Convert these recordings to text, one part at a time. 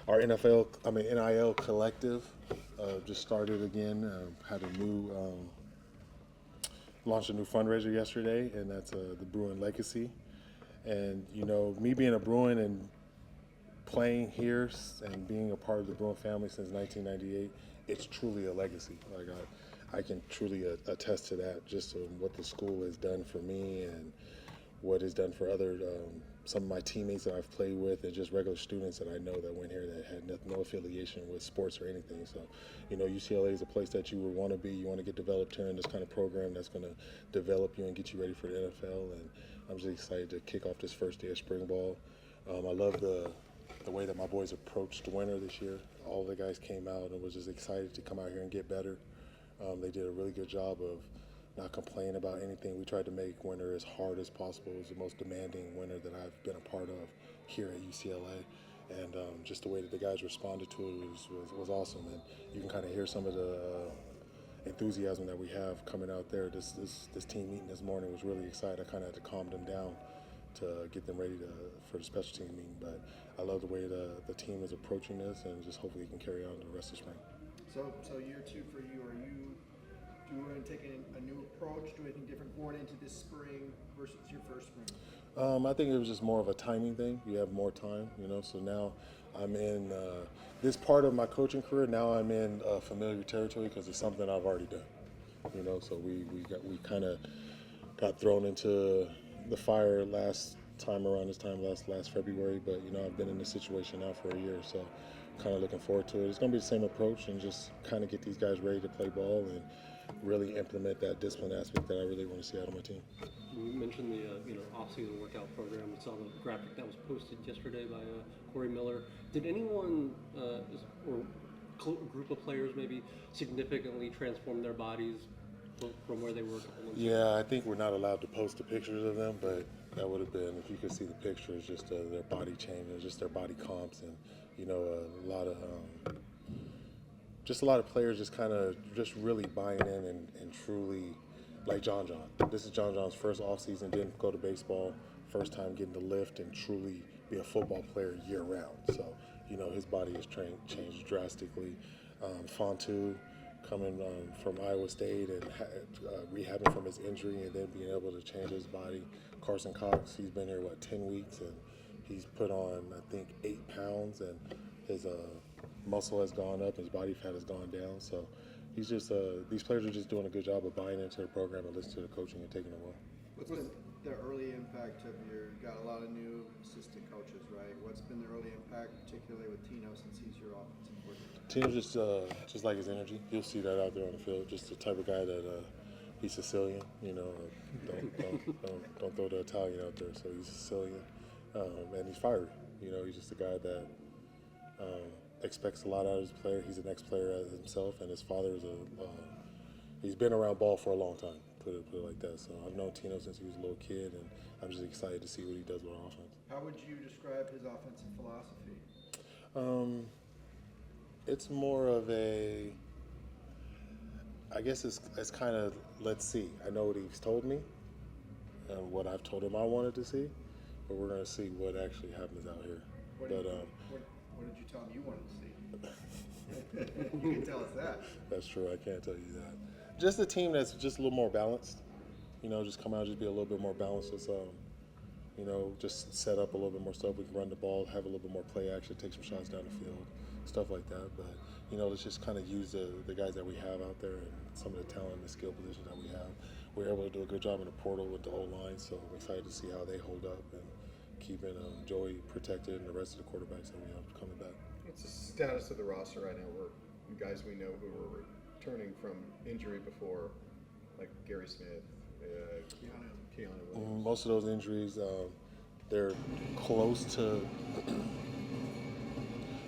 our NIL collective just started again. Had a new launched a new fundraiser yesterday, and that's the Bruin Legacy. And you know, me being a Bruin and playing here and being a part of the Bruin family since 1998, it's truly a legacy. Like I can truly attest to that, just what the school has done for me and what it's done for other some of my teammates that I've played with, and just regular students that I know that went here that had no affiliation with sports or anything. So, you know, UCLA is a place that you would want to be. You want to get developed here in this kind of program that's going to develop you and get you ready for the NFL. And I'm just excited to kick off this first day of spring ball. I love the way that my boys approached winter this year. All the guys came out and was just excited to come out here and get better. They did a really good job of not complaining about anything. We tried to make winter as hard as possible. It was the most demanding winter that I've been a part of here at UCLA. And just the way that the guys responded to it was awesome. And you can kind of hear some of the enthusiasm that we have coming out there. This team meeting this morning was really exciting. I kind of had to calm them down to get them ready for the special team meeting. But I love the way the team is approaching this, and just hopefully it can carry on the rest of spring. So year two for you, are you doing taking a new approach, do anything different going into this spring versus your first spring? I think it was just more of a timing thing. You have more time, you know. So now I'm in this part of my coaching career. Now I'm in familiar territory because it's something I've already done, you know. So we kind of got thrown into the fire last time around this time last February. But you know, I've been in this situation now for a year, so kind of looking forward to it. It's going to be the same approach, and just kind of get these guys ready to play ball and really implement that discipline aspect that I really want to see out of my team. You mentioned the off-season workout program. We saw the graphic that was posted yesterday by Corey Miller. Did anyone or group of players maybe significantly transform their bodies from where they were a couple months ago? Yeah, I think we're not allowed to post the pictures of them, but that would have been, if you could see the pictures, just their body changes, just their body comps, and you know, a lot of players just kind of just really buying in and truly, like John. This is John's first off season, didn't go to baseball, first time getting to lift and truly be a football player year round. So, you know, his body has changed drastically. Fontu coming from Iowa State and rehabbing from his injury and then being able to change his body. Carson Cox, he's been here, 10 weeks, and he's put on, I think, 8 pounds, and his muscle has gone up, his body fat has gone down. So he's just, these players are just doing a good job of buying into the program and listening to the coaching and taking it well. What's been the early impact of you got a lot of new assistant coaches, right? What's been the early impact, particularly with Tino, since he's your offensive coordinator? Tino's just like his energy. You'll see that out there on the field. Just the type of guy that he's Sicilian. You know, don't throw the Italian out there. So he's Sicilian, and he's fiery. You know, he's just a guy that expects a lot out of his player. He's an ex-player as himself, and his father is he's been around ball for a long time. Put it like that. So I've known Tino since he was a little kid, and I'm just excited to see what he does with our offense. How would you describe his offensive philosophy? It's more of a, I guess it's kind of, let's see. I know what he's told me and what I've told him I wanted to see, but we're going to see what actually happens out here. What did you tell him you wanted to see? You can tell us that. That's true. I can't tell you that. Just a team that's just a little more balanced. You know, just come out, just be a little bit more balanced. Just, you know, just set up a little bit more stuff. We can run the ball, have a little bit more play action, take some shots down the field, stuff like that. But, you know, let's just kind of use the guys that we have out there and some of the talent and the skill positions that we have. We're able to do a good job in the portal with the O-line, so I'm excited to see how they hold up and keeping Joey protected and the rest of the quarterbacks that we have coming back. What's the status of the roster right now? Guys we know who were returning from injury before, like Gary Smith, Keanu Williams. Most of those injuries, they're close to.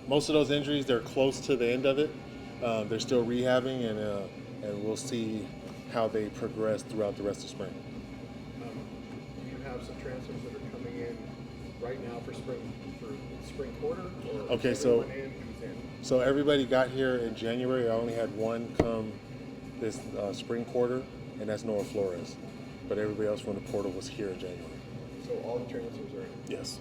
Most of those injuries, they're close to the end of it. They're still rehabbing, and we'll see how they progress throughout the rest of spring. Do you have some transfers that are coming in right now for spring quarter? Or okay, so everybody got here in January. I only had one come this spring quarter, and that's Noah Flores. But everybody else from the portal was here in January. So all the transfers are in? Yes.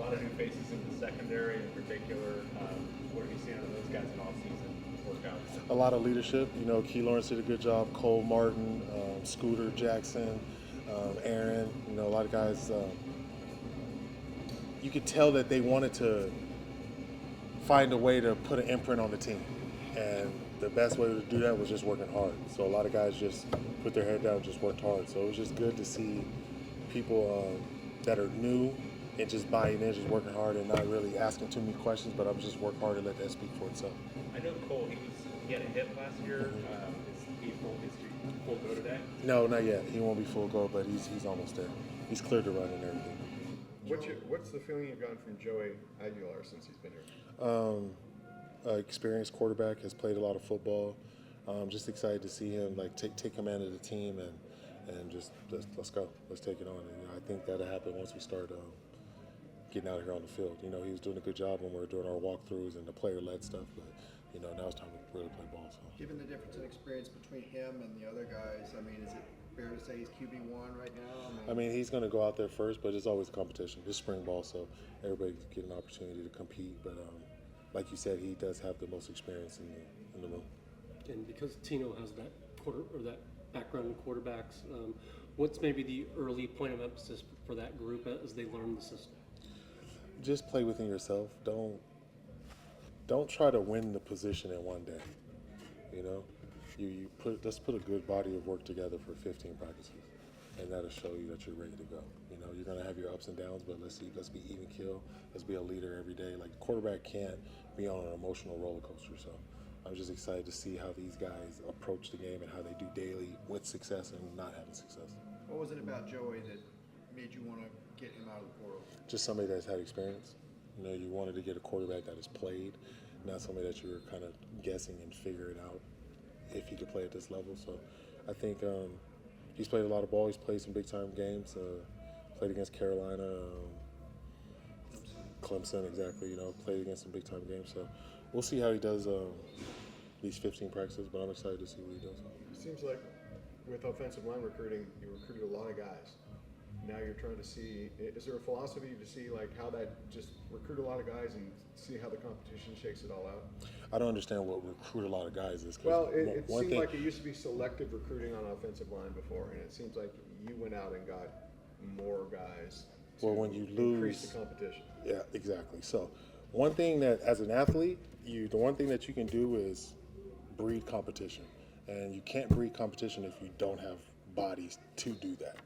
A lot of new faces in the secondary in particular. What have you seen out of those guys in off-season workouts? A lot of leadership. You know, Key Lawrence did a good job. Cole Martin, Scooter Jackson, Aaron. You know, a lot of guys. You could tell that they wanted to find a way to put an imprint on the team, and the best way to do that was just working hard. So a lot of guys just put their head down and just worked hard. So it was just good to see people that are new and just buying in, just working hard and not really asking too many questions, but I'm just work hard and let that speak for itself. I know Cole. He had a hit last year. Is he full go today? No, not yet. He won't be full go, but he's almost there. He's cleared to run and everything. What's the feeling you've gotten from Joey Aguilar since he's been here? Experienced quarterback, has played a lot of football. Just excited to see him take command of the team and just let's go, let's take it on. And I think that'll happen once we start getting out here on the field. You know, he was doing a good job when we were doing our walkthroughs and the player-led stuff, but you know, now it's time to really play ball. So. Given the difference in experience between him and the other guys, I mean, is it fair to say he's QB1 right now? I mean, he's going to go out there first, but it's always a competition. It's spring ball, so everybody get an opportunity to compete. But like you said, he does have the most experience in the room. And because Tino has that that background in quarterbacks, what's maybe the early point of emphasis for that group as they learn the system? Just play within yourself. Don't try to win the position in one day. You know, let's put a good body of work together for 15 practices, and that'll show you that you're ready to go. You know, you're gonna have your ups and downs, but let's be even keel. Let's be a leader every day. Like, the quarterback can't be on an emotional roller coaster. So I'm just excited to see how these guys approach the game and how they do daily with success and not having success. What was it about Joey that made you want to get him out of the portal? Just somebody that's had experience. You know, you wanted to get a quarterback that has played, not somebody that you were kind of guessing and figuring out if he could play at this level. So I think he's played a lot of ball. He's played some big-time games. Played against Carolina, Clemson, exactly. You know, played against some big-time games. So we'll see how he does these 15 practices, but I'm excited to see what he does. It seems like with offensive line recruiting, you recruited a lot of guys. Now you're trying to see, is there a philosophy to see like how that just recruit a lot of guys and see how the competition shakes it all out? I don't understand what recruit a lot of guys is. Well, it seemed like it used to be selective recruiting on offensive line before, and it seems like you went out and got more guys to when you increase lose the competition. Yeah, exactly. So one thing that, as an athlete, the one thing that you can do is breed competition. And you can't breed competition if you don't have bodies to do that.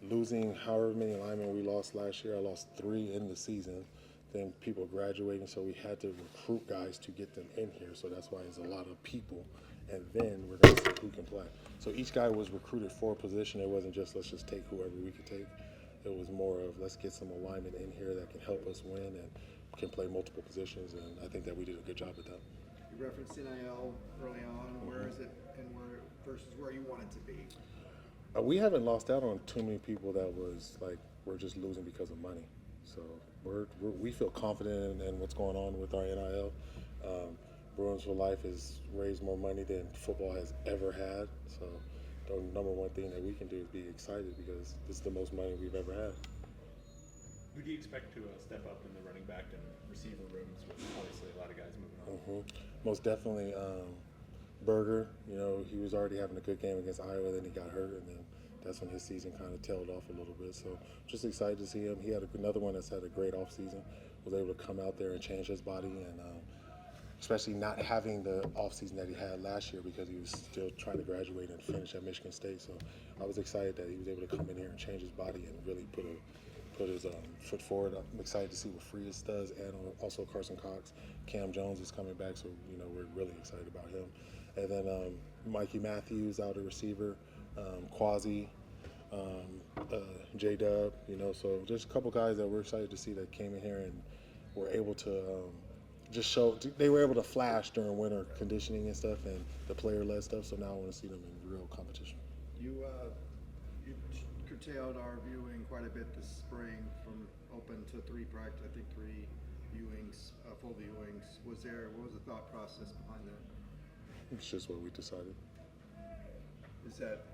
Losing however many linemen we lost last year, I lost 3 in the season. Then people graduating, so we had to recruit guys to get them in here. So that's why there's a lot of people. And then we're going to see who can play. So each guy was recruited for a position. It wasn't just let's just take whoever we could take. It was more of let's get some alignment in here that can help us win and can play multiple positions. And I think that we did a good job at that. You referenced NIL early on. Where is it, and where versus where you want it to be? We haven't lost out on too many people that was like we're just losing because of money. So we feel confident in what's going on with our NIL. Bruins for Life has raised more money than football has ever had. So the number one thing that we can do is be excited because this is the most money we've ever had. Who do you expect to step up in the running back and receiver rooms with obviously a lot of guys moving on? Most definitely Berger. You know, he was already having a good game against Iowa, then he got hurt, and then that's when his season kind of tailed off a little bit. So just excited to see him. He had another one that's had a great offseason, was able to come out there and change his body, and especially not having the offseason that he had last year because he was still trying to graduate and finish at Michigan State. So I was excited that he was able to come in here and change his body and really put his foot forward. I'm excited to see what Frias does, and also Carson Cox. Cam Jones is coming back, so you know we're really excited about him. And then Mikey Matthews out at receiver, Quasi, J-Dub, you know, so just a couple guys that we're excited to see that came in here and were able to just show, they were able to flash during winter conditioning and stuff and the player-led stuff, so now I want to see them in real competition. You curtailed our viewing quite a bit this spring from open to 3 practice, I think 3 viewings, full viewings. What was the thought process behind that? It's just what we decided. Is that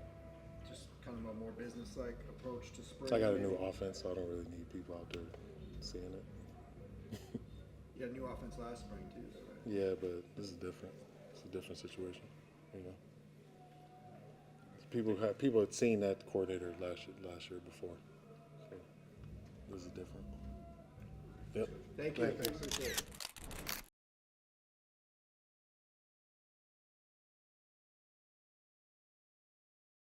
just kind of a more business-like approach to spring? I got a new maybe? offense, so I don't really need people out there seeing it. You had a new offense last spring too, though, right? Yeah, but this is different. It's a different situation, you know. People had seen that coordinator last year before. So this is different. Yep. Thank you. Thanks. Appreciate it.